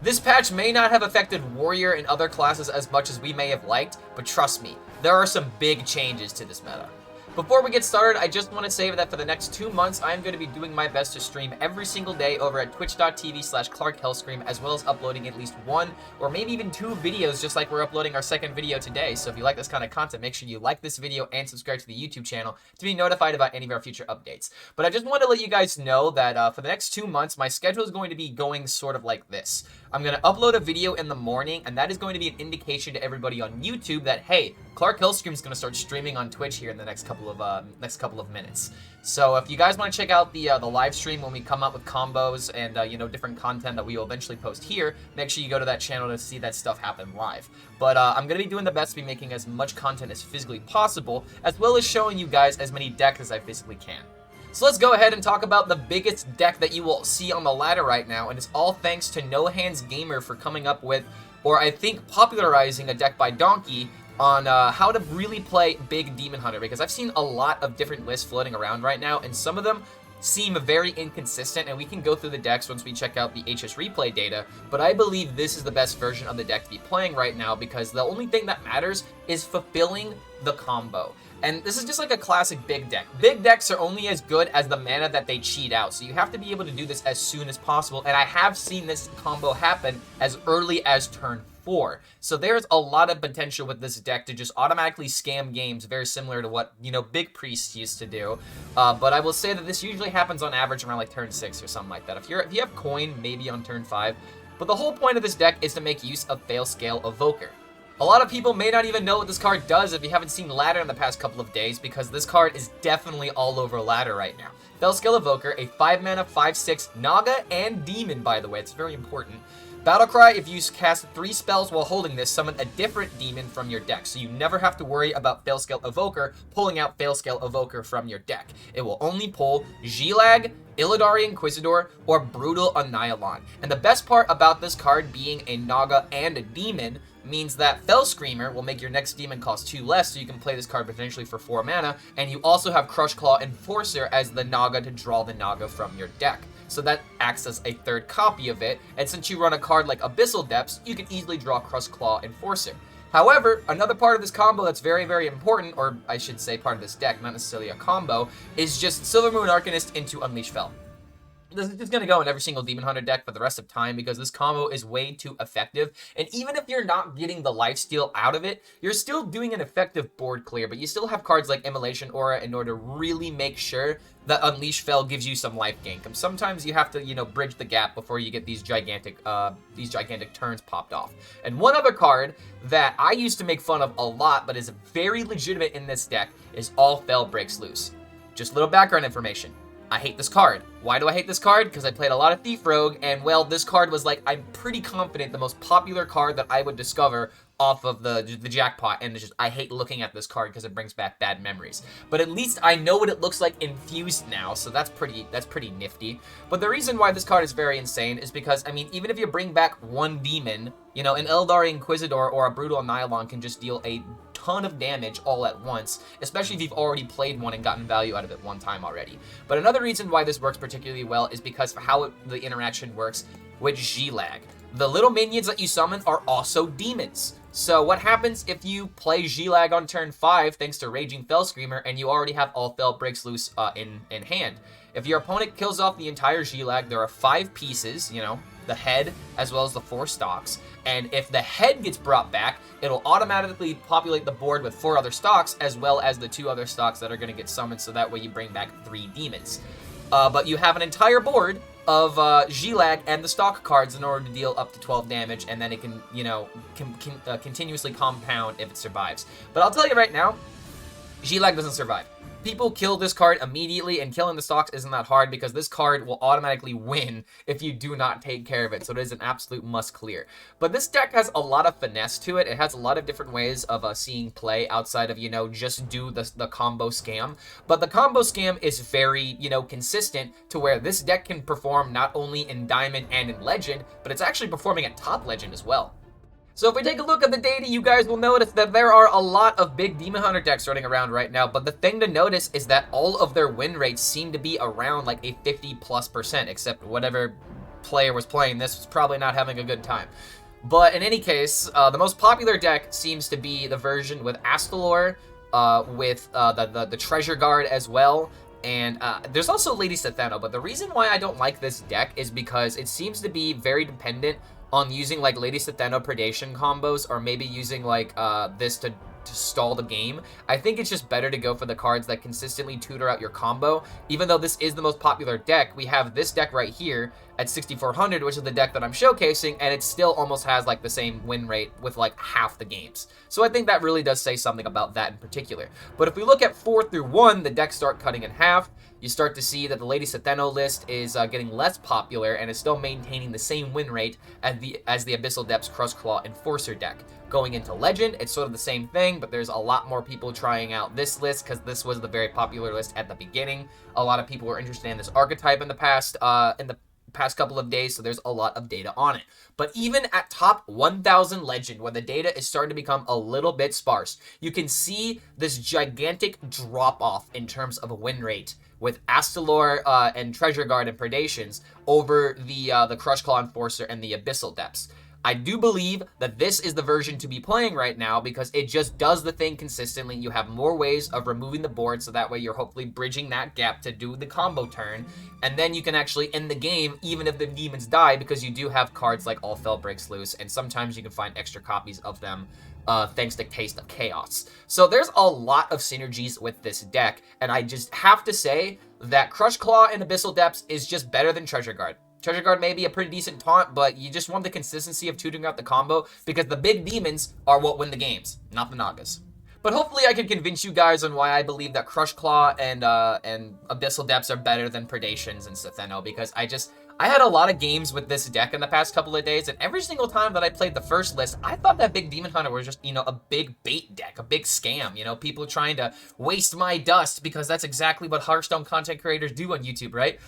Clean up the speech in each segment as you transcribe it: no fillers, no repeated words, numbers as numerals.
This patch may not have affected Warrior and other classes as much as we may have liked, but trust me, there are some big changes to this meta. Before we get started, I just want to say that for the next 2 months, I am going to be doing my best to stream every single day over at twitch.tv/ClarkHellScream, as well as uploading at least 1 or maybe even 2 videos, just like we're uploading our second video today. So if you like this kind of content, make sure you like this video and subscribe to the YouTube channel to be notified about any of our future updates. But I just want to let you guys know that for the next 2 months, my schedule is going to be going sort of like this. I'm going to upload a video in the morning, and that is going to be an indication to everybody on YouTube that, hey, HELLSCREAM is going to start streaming on Twitch here in the next couple of minutes. So if you guys want to check out the live stream when we come up with combos and different content that we will eventually post here, make sure you go to that channel to see that stuff happen live. But I'm going to be doing the best to be making as much content as physically possible, as well as showing you guys as many decks as I physically can. So let's go ahead and talk about the biggest deck that you will see on the ladder right now, and it's all thanks to No Hands Gamer for coming up with, or I think popularizing, a deck by Donkey on how to really play big Demon Hunter, because I've seen a lot of different lists floating around right now, and some of them seem very inconsistent, and we can go through the decks once we check out the HS replay data, but I believe this is the best version of the deck to be playing right now, because the only thing that matters is fulfilling the combo. And this is just like a classic big deck. Big decks are only as good as the mana that they cheat out, so you have to be able to do this as soon as possible, and I have seen this combo happen as early as turn 4. So there's a lot of potential with this deck to just automatically scam games, very similar to what, Big Priest used to do. But I will say that this usually happens on average around like turn 6 or something like that. If you have coin, maybe on turn 5. But the whole point of this deck is to make use of Failscale Evoker. A lot of people may not even know what this card does if you haven't seen Ladder in the past couple of days, because this card is definitely all over Ladder right now. Failscale Evoker, a 5-mana, 5/6 Naga and Demon, by the way. It's very important. Battlecry, if you cast 3 spells while holding this, summon a different demon from your deck, so you never have to worry about Failscale Evoker pulling out Failscale Evoker from your deck. It will only pull Gilag, Illidari Inquisitor, or Brutal Annihilon. And the best part about this card being a Naga and a demon means that Fellscreamer will make your next demon cost 2 less, so you can play this card potentially for 4 mana, and you also have Crush Claw Enforcer as the Naga to draw the Naga from your deck. So that acts as a third copy of it, and since you run a card like Abyssal Depths, you can easily draw Crush Claw Enforcer. However, another part of this combo that's very, very important, or I should say part of this deck, not necessarily a combo, is just Silvermoon Arcanist into Unleash Fel. This is just going to go in every single Demon Hunter deck for the rest of time, because this combo is way too effective. And even if you're not getting the lifesteal out of it, you're still doing an effective board clear, but you still have cards like Immolation Aura in order to really make sure that Unleash Fel gives you some life gain. Sometimes you have to, bridge the gap before you get these gigantic turns popped off. And one other card that I used to make fun of a lot, but is very legitimate in this deck, is All Fel Breaks Loose. Just a little background information. I hate this card. Why do I hate this card? Because I played a lot of Thief Rogue, and well, this card was like, I'm pretty confident, the most popular card that I would discover off of the jackpot, and it's just, I hate looking at this card because it brings back bad memories. But at least I know what it looks like infused now, so that's pretty nifty. But the reason why this card is very insane is because, I mean, even if you bring back one demon, an Illidari Inquisitor or a Brutal Annihilon can just deal a ton of damage all at once, especially if you've already played one and gotten value out of it one time already. But another reason why this works particularly well is because of how the interaction works with Gilag. The little minions that you summon are also demons. So what happens if you play Gilag on turn 5 thanks to Raging Fellscreamer and you already have All Fel Breaks Loose in hand? If your opponent kills off the entire Gilag, there are 5 pieces, the head as well as the 4 stalks. And if the head gets brought back, it'll automatically populate the board with 4 other stalks as well as the 2 other stalks that are going to get summoned, so that way you bring back 3 demons. But you have an entire board of Gilag and the stock cards in order to deal up to 12 damage, and then it can, continuously compound if it survives. But I'll tell you right now, Gilag doesn't survive. People kill this card immediately, and killing the stocks isn't that hard because this card will automatically win if you do not take care of it, so it is an absolute must clear. But this deck has a lot of finesse to it. It has a lot of different ways of seeing play outside of, just do the combo scam. But the combo scam is very, consistent to where this deck can perform not only in Diamond and in Legend, but it's actually performing at Top Legend as well. So if we take a look at the data, you guys will notice that there are a lot of big Demon Hunter decks running around right now, but the thing to notice is that all of their win rates seem to be around like a 50+%, except whatever player was playing this was probably not having a good time. But in any case, the most popular deck seems to be the version with Astalor, with the Treasure Guard as well. And there's also Lady Setheno, but the reason why I don't like this deck is because it seems to be very dependent on using like Lady Setheno predation combos, or maybe using like this to stall the game. I think it's just better to go for the cards that consistently tutor out your combo. Even though this is the most popular deck, we have this deck right here at 6,400, which is the deck that I'm showcasing, and it still almost has like the same win rate with like half the games. So I think that really does say something about that in particular. But if we look at 4 through 1, the decks start cutting in half. You start to see that the Lady Setheno list is getting less popular and is still maintaining the same win rate as the Abyssal Depths Crushclaw Enforcer deck. Going into Legend, it's sort of the same thing, but there's a lot more people trying out this list because this was the very popular list at the beginning. A lot of people were interested in this archetype in the past couple of days, so there's a lot of data on it. But even at top 1,000 Legend, where the data is starting to become a little bit sparse, you can see this gigantic drop-off in terms of win rate with Astalor and Treasure Guard and Predations over the Crushclaw Enforcer and the Abyssal Depths. I do believe that this is the version to be playing right now because it just does the thing consistently. You have more ways of removing the board, so that way you're hopefully bridging that gap to do the combo turn, and then you can actually end the game even if the demons die, because you do have cards like All Fel Breaks Loose, and sometimes you can find extra copies of them thanks to Taste of Chaos. So there's a lot of synergies with this deck, and I just have to say that Crushclaw and Abyssal Depths is just better than Treasure Guard. Treasure Guard may be a pretty decent taunt, but you just want the consistency of tutoring out the combo, because the big demons are what win the games, not the Nagas. But hopefully I can convince you guys on why I believe that Crushclaw and Abyssal Depths are better than Predations and Setheno, because I had a lot of games with this deck in the past couple of days, and every single time that I played the first list, I thought that Big Demon Hunter was just, a big bait deck, a big scam, people trying to waste my dust, because that's exactly what Hearthstone content creators do on YouTube, right?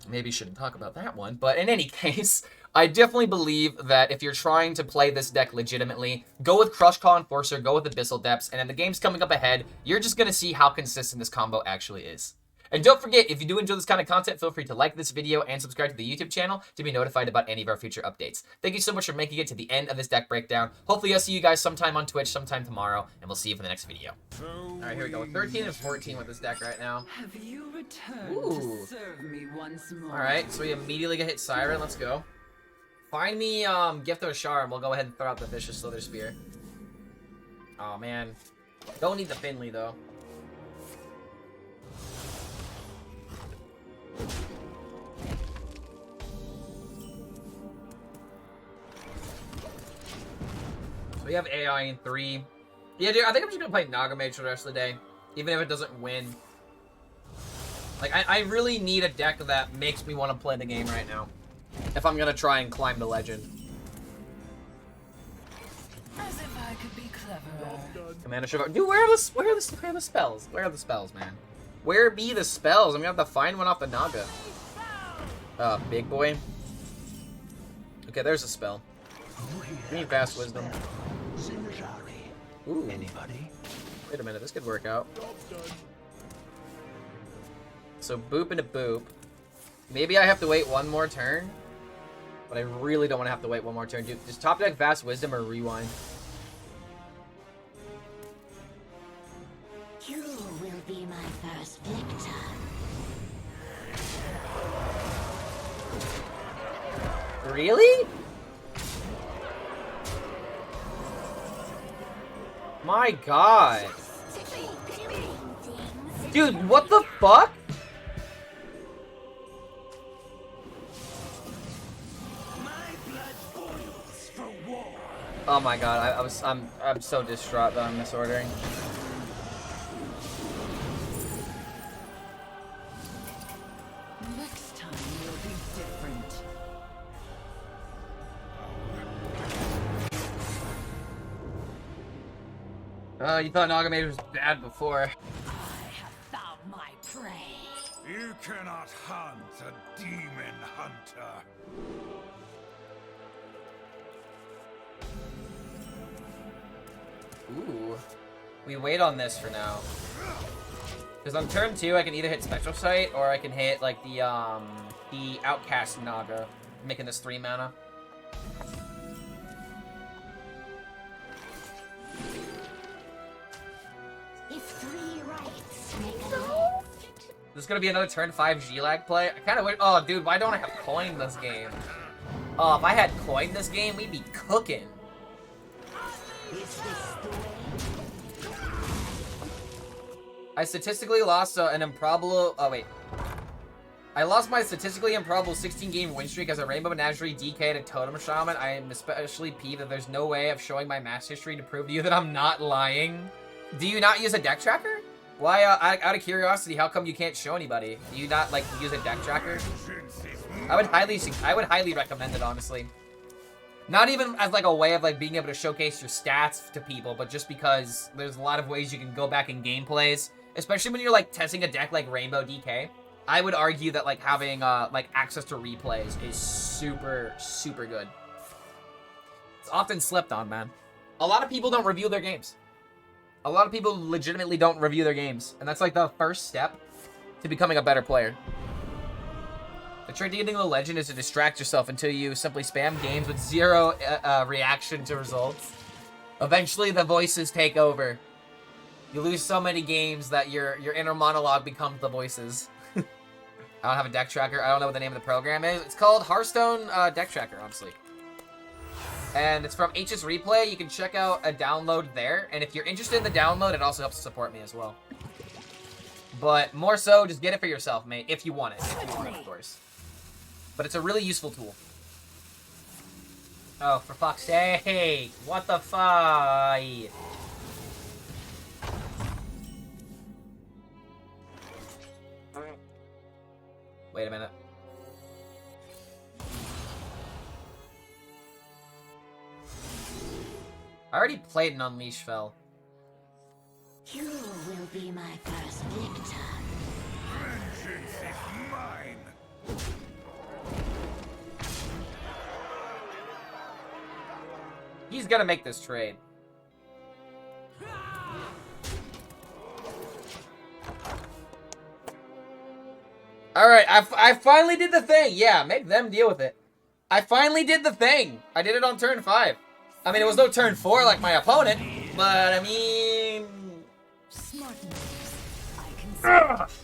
Maybe shouldn't talk about that one, but in any case, I definitely believe that if you're trying to play this deck legitimately, go with Crushclaw Enforcer, go with Abyssal Depths, and in the games coming up ahead, you're just going to see how consistent this combo actually is. And don't forget, if you do enjoy this kind of content, feel free to like this video and subscribe to the YouTube channel to be notified about any of our future updates. Thank you so much for making it to the end of this deck breakdown. Hopefully I'll see you guys sometime on Twitch, sometime tomorrow, and we'll see you for the next video. Alright, here we go. 13 and 14 with this deck right now. Have you returned to serve me once more? Alright, so we immediately get hit Siren. Let's go. Find me Gift of Ashar. We'll go ahead and throw out the Vicious Slither Spear. Oh man. Don't need the Finley though. So we have AI in 3. Yeah, dude, I think I'm just gonna play Naga Mage for the rest of the day, even if it doesn't win. Like, I really need a deck that makes me want to play the game right now, if I'm gonna try and climb the Legend. As if I could be cleverer. Commander Shiva. Dude, where are the spells? Where are the spells, man? Where be the spells? I'm gonna have to find one off the Naga. Big boy. Okay, there's a spell. We need Vast Wisdom. Ooh. Anybody? Wait a minute, this could work out. So boop and a boop. Maybe I have to wait one more turn, but I really don't want to have to wait one more turn. Dude, just top deck Vast Wisdom or Rewind. You will be my first victim. Really? My god. Dude, what the fuck? Oh my god, I'm so distraught that I'm misordering. Next time will be different. You thought Naga Mage was bad before. I have found my prey. You cannot hunt a demon hunter. Ooh. We wait on this for now. Because on turn 2, I can either hit Special Sight, or I can hit, like, the Outcast Naga, making this 3 mana. If 3 rights make a left. This is gonna be another turn 5 G-Lag play. I kinda wish- oh, dude, why don't I have coin this game? Oh, if I had coin this game, we'd be cooking. Is this the way? I statistically lost an improbable- oh, wait. I lost my statistically improbable 16-game win streak as a Rainbow Menagerie DK and a Totem Shaman. I am especially peeved that there's no way of showing my match history to prove to you that I'm not lying. Do you not use a deck tracker? Why, out of curiosity, how come you can't show anybody? Do you not, like, use a deck tracker? I would highly recommend it, honestly. Not even as, like, a way of, like, being able to showcase your stats to people, but just because there's a lot of ways you can go back in gameplays, especially when you're, like, testing a deck like Rainbow DK. I would argue that, like, having, like, access to replays is super, super good. It's often slept on, man. A lot of people don't review their games. A lot of people legitimately don't review their games, and that's, like, the first step to becoming a better player. The trick to getting the legend is to distract yourself until you simply spam games with zero reaction to results. Eventually, the voices take over. You lose so many games that your inner monologue becomes the voices. I don't have a deck tracker. I don't know what the name of the program is. It's called Hearthstone Deck Tracker, honestly. And it's from HS Replay. You can check out a download there. And if you're interested in the download, it also helps to support me as well. But more so, just get it for yourself, mate, if you want it. If you want it, of course. But it's a really useful tool. Oh, for fuck's sake. What the fuck? Wait a minute. I already played an Unleash Fell. You will be my first victor. Vengeance is mine. He's gonna make this trade. Alright, I finally did the thing. Yeah, make them deal with it. I finally did the thing. I did it on turn 5. I mean, it was no turn 4 like my opponent, but I mean... Smart moves. I can see.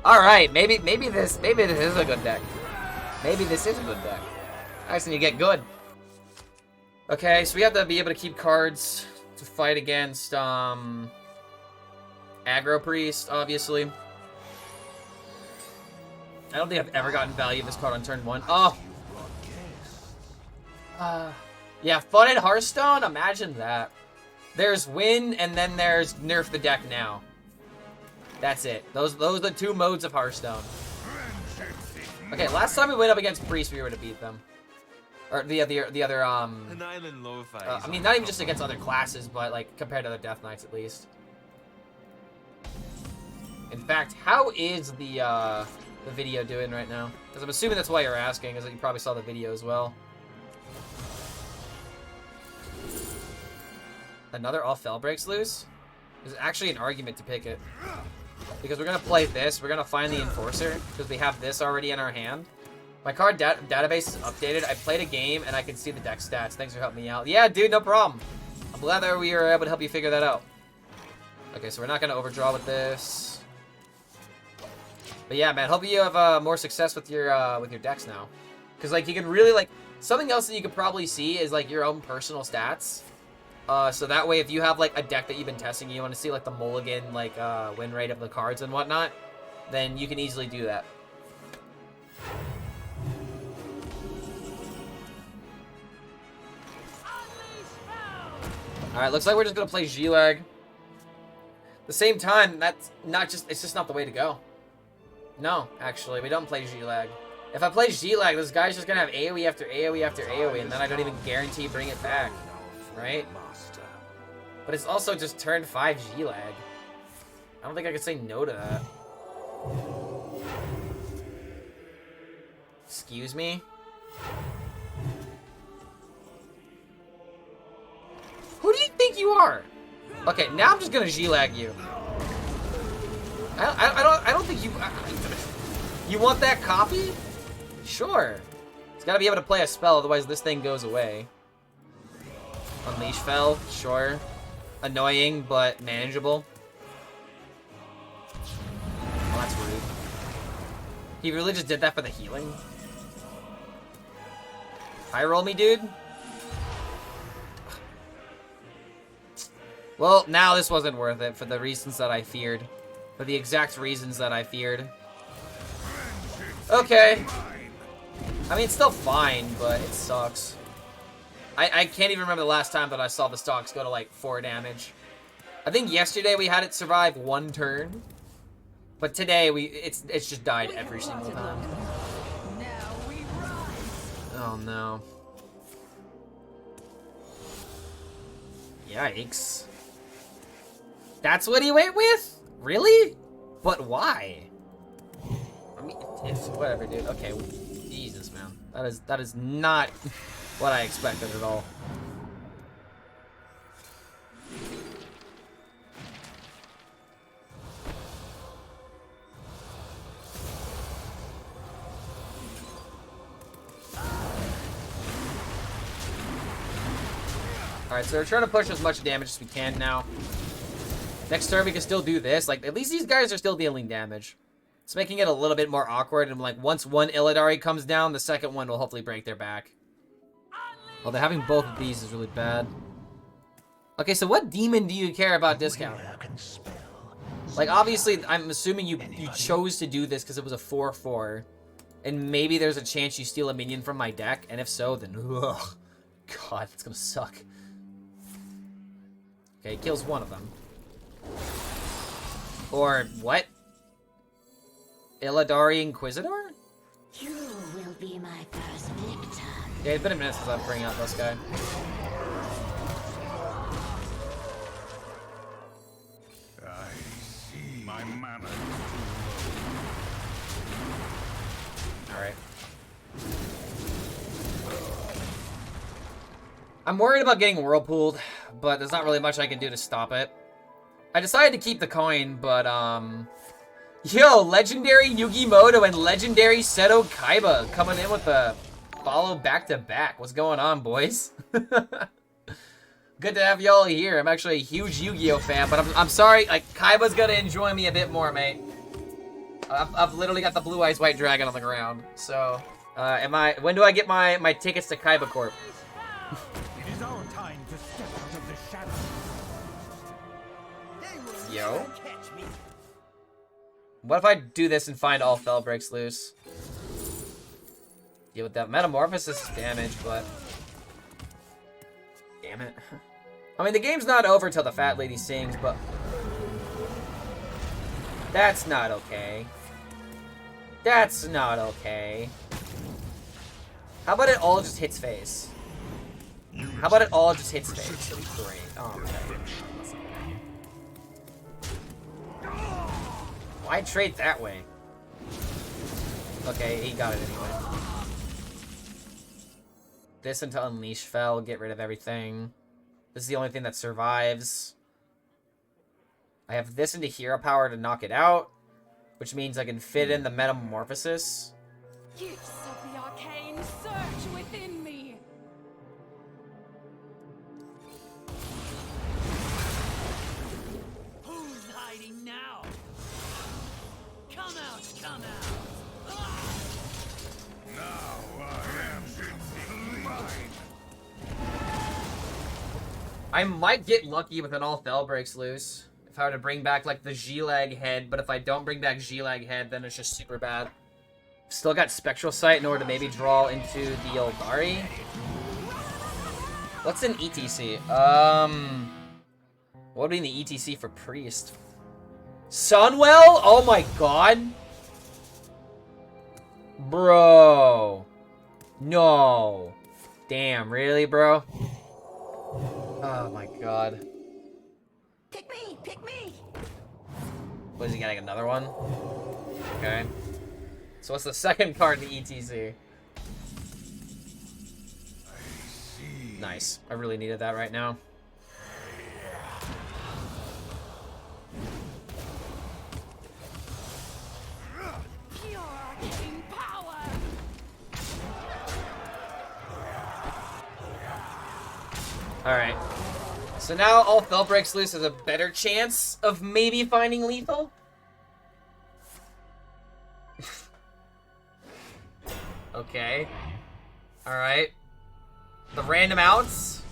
Alright, maybe this is a good deck. Maybe this is a good deck. I just need to get good. Okay, so we have to be able to keep cards to fight against, Aggro Priest, obviously. I don't think I've ever gotten value of this card on turn 1. Oh! Yeah, Fun in Hearthstone? Imagine that. There's win, and then there's nerf the deck now. That's it. Those are the 2 modes of Hearthstone. Okay, last time we went up against Priest, we were to beat them. Or the other, An island lo-fi. I mean, not even just against other classes, but, like, compared to other Death Knights, at least. In fact, how is the video doing right now? Because I'm assuming that's why you're asking, is that you probably saw the video as well. Another All Fell breaks loose? There's actually an argument to pick it. Because we're going to play this, we're going to find the Enforcer, because we have this already in our hand. My card database is updated. I played a game, and I can see the deck stats. Thanks for helping me out. Yeah, dude, no problem. I'm glad that we were able to help you figure that out. Okay, so we're not going to overdraw with this. But yeah, man, hope you have more success with your decks now. Because, like, you can really, like... Something else that you could probably see is, like, your own personal stats. So that way, if you have, like, a deck that you've been testing, you want to see, like, the mulligan, like, win rate of the cards and whatnot, then you can easily do that. Alright, looks like we're just gonna play G-Lag. At the same time, that's not just, it's just not the way to go. No, actually, we don't play G-Lag. If I play G-Lag, this guy's just gonna have AoE after AoE after AoE, and then I don't even guarantee bring it back. Right? But it's also just turn 5 G-Lag. I don't think I could say no to that. Excuse me? Who do you think you are? Okay, now I'm just gonna G-Lag you. I don't think you... You want that copy? Sure. It's gotta be able to play a spell, otherwise this thing goes away. Unleash Fel, sure. Annoying, but manageable. Oh, that's rude. He really just did that for the healing? High roll me, dude? Well, now this wasn't worth it for the reasons that I feared. For the exact reasons that I feared. Okay. I mean, it's still fine, but it sucks. I can't even remember the last time that I saw the stocks go to, like, 4 damage. I think yesterday we had it survive 1 turn. But today, it's just died every single time. Oh, no. Yikes. That's what he went with? Really? But why? I mean, whatever, dude. Okay, Jesus, man. That is not what I expected at all. Alright, so we're trying to push as much damage as we can now. Next turn we can still do this. Like, at least these guys are still dealing damage. It's making it a little bit more awkward, and like, once one Illidari comes down, the second one will hopefully break their back. Although having both of these is really bad. Okay, so what demon do you care about discount? Like, obviously, I'm assuming you chose to do this because it was a 4/4. And maybe there's a chance you steal a minion from my deck, and if so, then ugh. God, it's gonna suck. Okay, he kills one of them. Or, what? Illidari Inquisitor? You will be my first victim. Yeah, it's been a minute since I've bring out this guy. I see my mana. Alright. I'm worried about getting whirlpooled, but there's not really much I can do to stop it. I decided to keep the coin, but, yo, Legendary Yugimoto and Legendary Seto Kaiba coming in with a follow back-to-back. What's going on, boys? Good to have y'all here. I'm actually a huge Yu-Gi-Oh fan, but I'm sorry, like, Kaiba's gonna enjoy me a bit more, mate. I've literally got the Blue Eyes White Dragon on the ground, so, when do I get my tickets to Kaiba Corp? It is our time to step out of the shadows. Yo. What if I do this and find all Fel breaks loose? Deal with that Metamorphosis damage, but... Damn it. I mean, the game's not over till the fat lady sings, but... That's not okay. That's not okay. How about it all just hits face? How about it all just hits face? Great. Oh, okay. Why trade that way? Okay, he got it anyway. This into Unleash Fel, get rid of everything. This is the only thing that survives. I have this into Hero Power to knock it out, which means I can fit in the Metamorphosis. Gifts of the arcane surge within me. Who's hiding now? Come out, come out. Now I am mine. I might get lucky with an all Fel breaks loose. If I were to bring back, like, the G-Lag head, but if I don't bring back G-Lag head, then it's just super bad. Still got Spectral Sight in order to maybe draw into the Eldari. What's an ETC? What would be the ETC for Priest? Sunwell? Oh my god! Bro. No. Damn, really, bro? Oh my god. Pick me! Pick me! Was he getting another one? Okay. So what's the second card in the ETC? Nice. I really needed that right now. Alright. So now all Fell breaks loose has a better chance of maybe finding lethal? Okay. Alright. The random outs?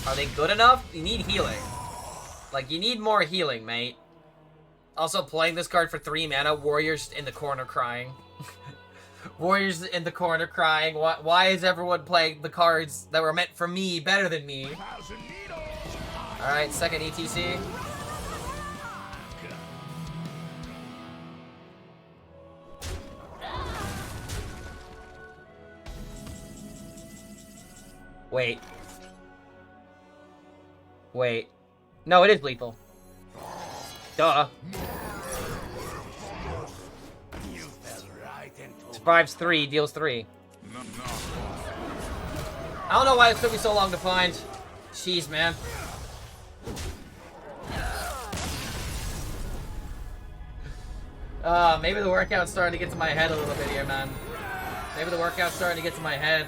Are they good enough? You need healing. Like, you need more healing, mate. Also, playing this card for 3 mana, Warriors in the corner crying. Warriors in the corner crying. Why is everyone playing the cards that were meant for me better than me? Alright, second ETC. Wait. Wait. No, it is lethal. Duh. Survives 3, deals 3. I don't know why it took me so long to find. Jeez, man. Maybe the workout's starting to get to my head a little bit here, man. Maybe the workout's starting to get to my head.